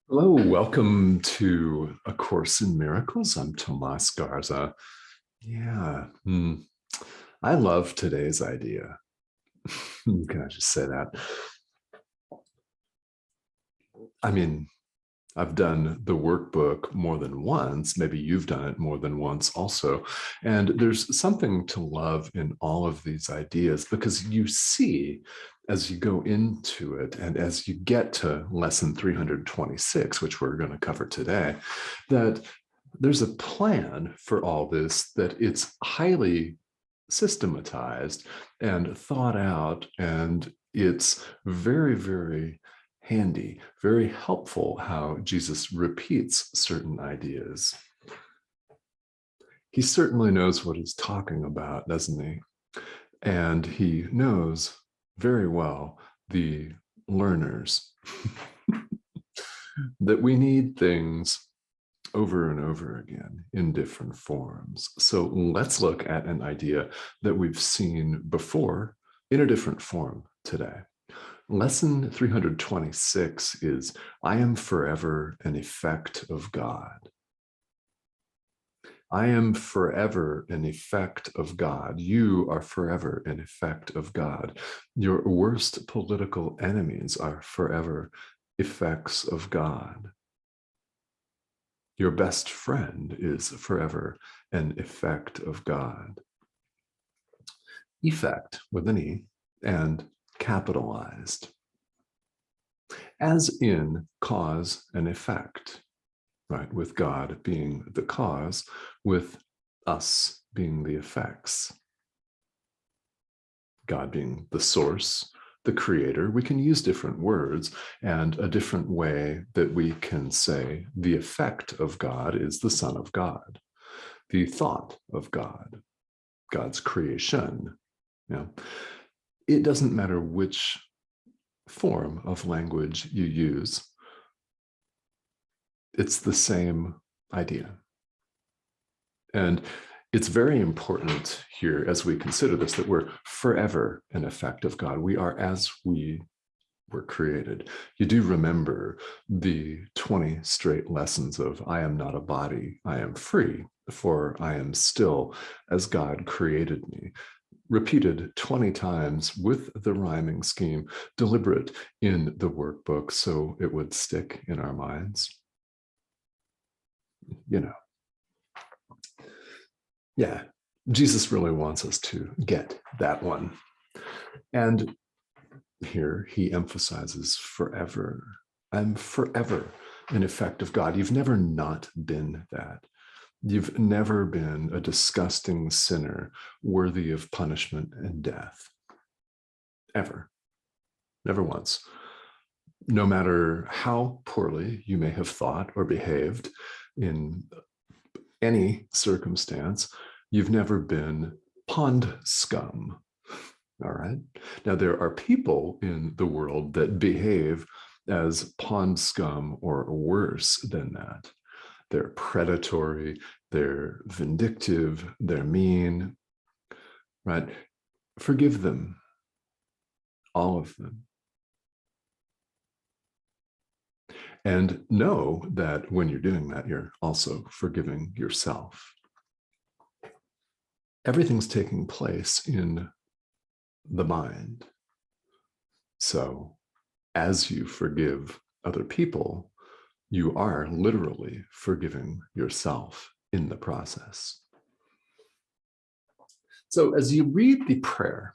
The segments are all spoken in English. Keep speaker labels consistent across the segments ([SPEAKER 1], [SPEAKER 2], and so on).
[SPEAKER 1] Hello, welcome to A Course in Miracles. I'm Tomas Garza. Yeah, I love today's idea. Can I just say that? I mean, I've done the workbook more than once. Maybe you've done it more than once also. And there's something to love in all of these ideas because you see as you go into it and as you get to lesson 326, which we're going to cover today, that there's a plan for all this, that it's highly systematized and thought out, and it's very, very handy, very helpful how Jesus repeats certain ideas. He certainly knows what he's talking about, doesn't he? And he knows very well the learners that we need things over and over again in different forms. So let's look at an idea that we've seen before in a different form today. Lesson 326 is, I am forever an effect of God. I am forever an effect of God. You are forever an effect of God. Your worst political enemies are forever effects of God. Your best friend is forever an effect of God. Effect with an E and capitalized. As in cause and effect, right? With God being the cause, with us being the effects. God being the source, the creator. We can use different words, and a different way that we can say the effect of God is the Son of God, the thought of God, God's creation. Yeah. It doesn't matter which form of language you use, it's the same idea. And it's very important here as we consider this that we're forever an effect of God. We are as we were created. You do remember the 20 straight lessons of I am not a body, I am free, for I am still as God created me. Repeated 20 times with the rhyming scheme, deliberate in the workbook so it would stick in our minds. You know, yeah, Jesus really wants us to get that one. And here he emphasizes forever. I'm forever an effect of God. You've never not been that. You've never been a disgusting sinner worthy of punishment and death. Ever. Never once. No matter how poorly you may have thought or behaved in any circumstance, you've never been pond scum. All right. Now, there are people in the world that behave as pond scum or worse than that. They're predatory, they're vindictive, they're mean, right? Forgive them, all of them. And know that when you're doing that, you're also forgiving yourself. Everything's taking place in the mind. So as you forgive other people, you are literally forgiving yourself in the process. So as you read the prayer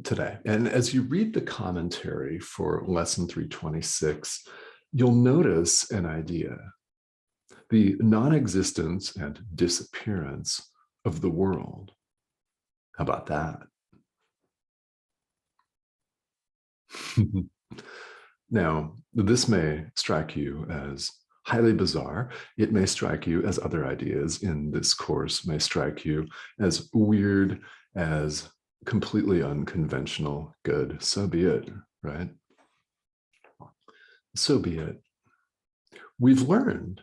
[SPEAKER 1] today, and as you read the commentary for lesson 326, you'll notice an idea: the non-existence and disappearance of the world. How about that? Now, this may strike you as highly bizarre. It may strike you as other ideas in this course may strike you as weird, as completely unconventional. Good, so be it, right? So be it. We've learned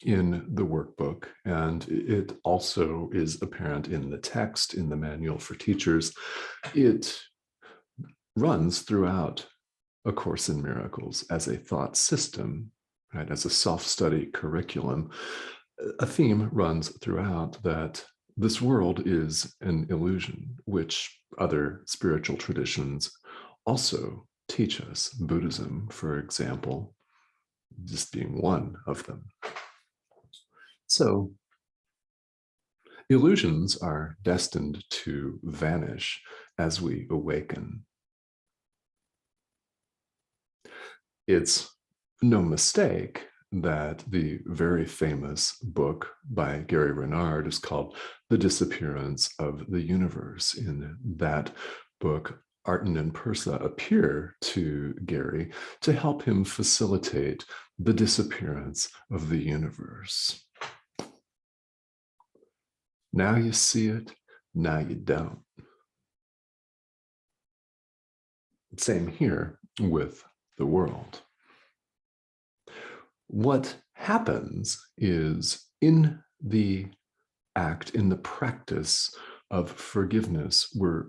[SPEAKER 1] in the workbook, and it also is apparent in the text, in the manual for teachers, it runs throughout A Course in Miracles as a thought system right? As a self-study curriculum, a theme runs throughout that this world is an illusion, which other spiritual traditions also teach us. Buddhism, for example, just being one of them. So illusions are destined to vanish as we awaken. It's no mistake that the very famous book by Gary Renard is called The Disappearance of the Universe. In that book, Arten and Persa appear to Gary to help him facilitate the disappearance of the universe. Now you see it, now you don't. Same here with the world. What happens is in the act, in the practice of forgiveness, we're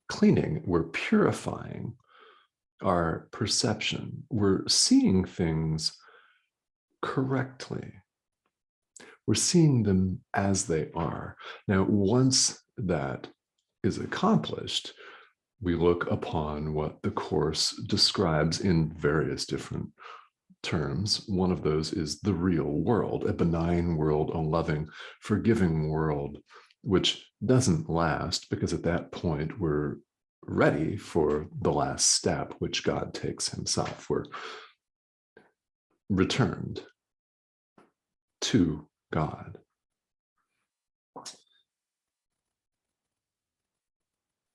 [SPEAKER 1] cleaning, we're purifying our perception. We're seeing things correctly. We're seeing them as they are. Now, once that is accomplished, we look upon what the Course describes in various different terms. One of those is the real world, a benign world, a loving, forgiving world, which doesn't last because at that point we're ready for the last step, which God takes himself. We're returned to God.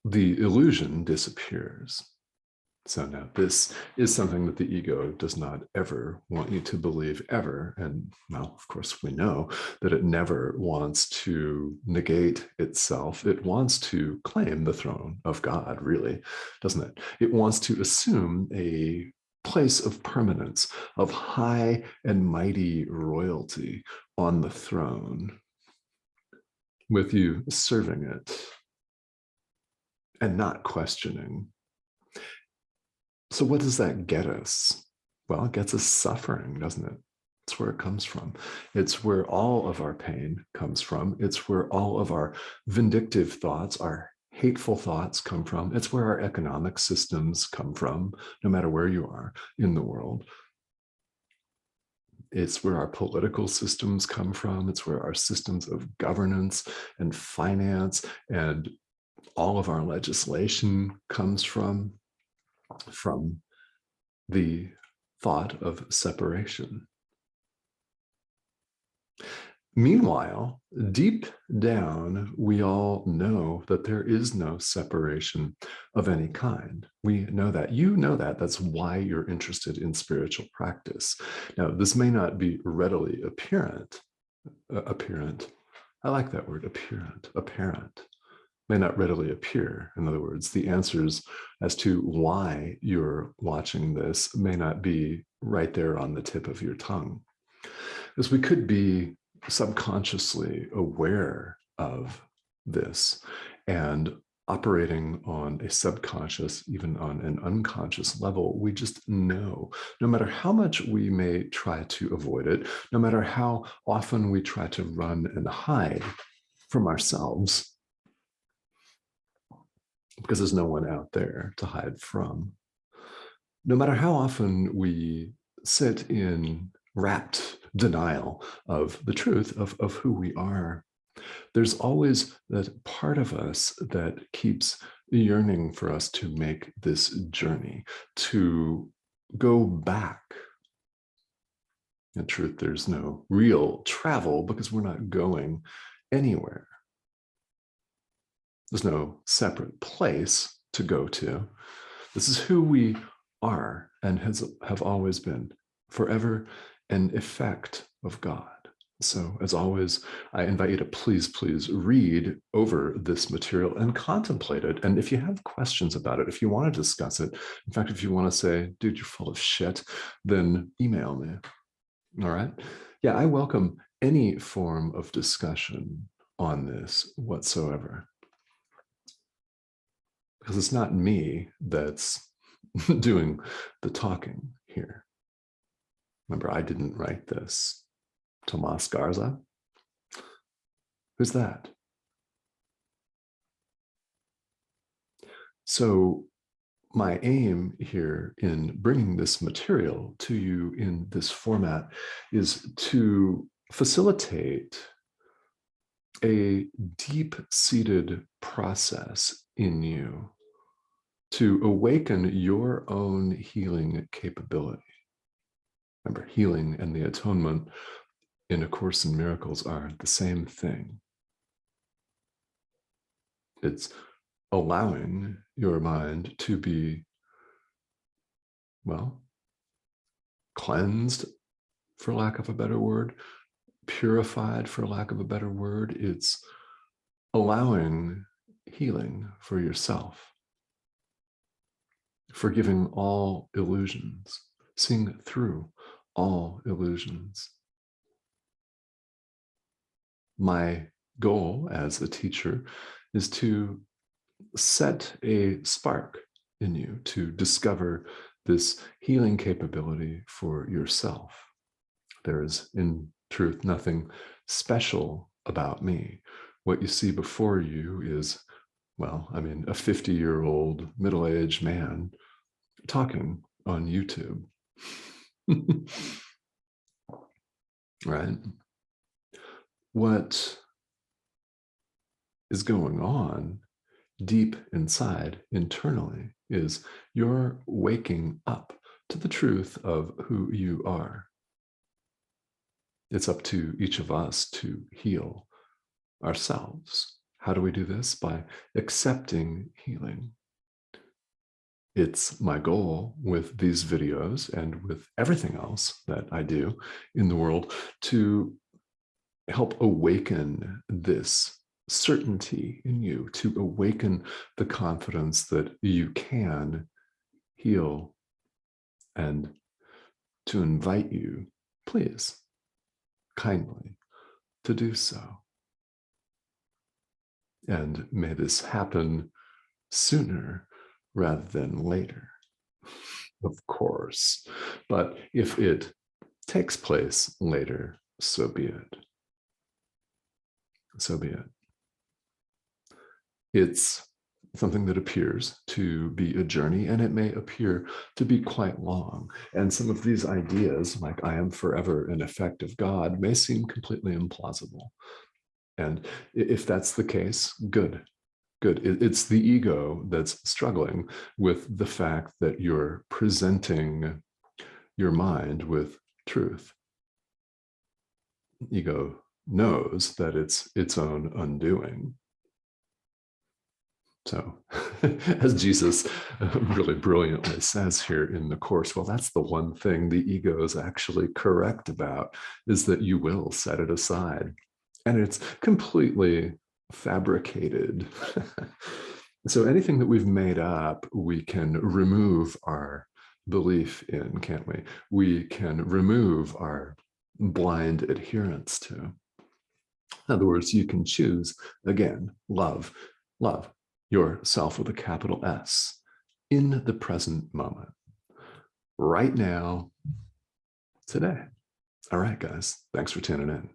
[SPEAKER 1] The illusion disappears. So now this is something that the ego does not ever want you to believe ever. And well, of course, we know that it never wants to negate itself. It wants to claim the throne of God, really, doesn't it? It wants to assume a place of permanence, of high and mighty royalty on the throne, with you serving it and not questioning. So what does that get us? Well, it gets us suffering, doesn't it? It's where it comes from. It's where all of our pain comes from. It's where all of our vindictive thoughts, our hateful thoughts come from. It's where our economic systems come from, no matter where you are in the world. It's where our political systems come from. It's where our systems of governance and finance and all of our legislation comes from the thought of separation. Meanwhile, deep down, we all know that there is no separation of any kind. We know that. You know that. That's why you're interested in spiritual practice. Now, this may not be readily apparent. I like that word, apparent. May not readily appear. In other words, the answers as to why you're watching this may not be right there on the tip of your tongue. Because we could be subconsciously aware of this and operating on a subconscious, even on an unconscious level. We just know, no matter how much we may try to avoid it, no matter how often we try to run and hide from ourselves, because there's no one out there to hide from. No matter how often we sit in rapt denial of the truth of who we are, there's always that part of us that keeps yearning for us to make this journey, to go back. In truth, there's no real travel because we're not going anywhere. There's no separate place to go to. This is who we are and have always been, forever an effect of God. So as always, I invite you to please read over this material and contemplate it. And if you have questions about it, if you want to discuss it, in fact, if you want to say, dude, you're full of shit, then email me. All right. Yeah, I welcome any form of discussion on this whatsoever. Because it's not me that's doing the talking here. Remember, I didn't write this. Tomas Garza? Who's that? So my aim here in bringing this material to you in this format is to facilitate a deep-seated process in you to awaken your own healing capability. Remember, healing and the atonement in A Course in Miracles are the same thing. It's allowing your mind to be, well, cleansed, for lack of a better word, purified, for lack of a better word. It's allowing healing for yourself, forgiving all illusions, seeing through all illusions. My goal as a teacher is to set a spark in you to discover this healing capability for yourself. There is, in truth, nothing special about me. What you see before you is, well, I mean, a 50-year-old middle-aged man talking on YouTube. Right? What is going on deep inside, internally, is you're waking up to the truth of who you are. It's up to each of us to heal ourselves. How do we do this? By accepting healing. It's my goal with these videos and with everything else that I do in the world to help awaken this certainty in you, to awaken the confidence that you can heal, and to invite you, please, kindly, to do so. And may this happen sooner rather than later, of course. But if it takes place later, so be it. So be it. It's something that appears to be a journey, and it may appear to be quite long. And some of these ideas, like I am forever an effect of God, may seem completely implausible. And if that's the case, good. Good. It's the ego that's struggling with the fact that you're presenting your mind with truth. Ego knows that it's its own undoing. So, as Jesus really brilliantly says here in the Course, well, that's the one thing the ego is actually correct about, is that you will set it aside. And it's completely fabricated. So anything that we've made up, we can remove our belief in, can't we? We can remove our blind adherence to. In other words, you can choose, again, love yourself with a capital S in the present moment, right now, today. All right, guys, thanks for tuning in.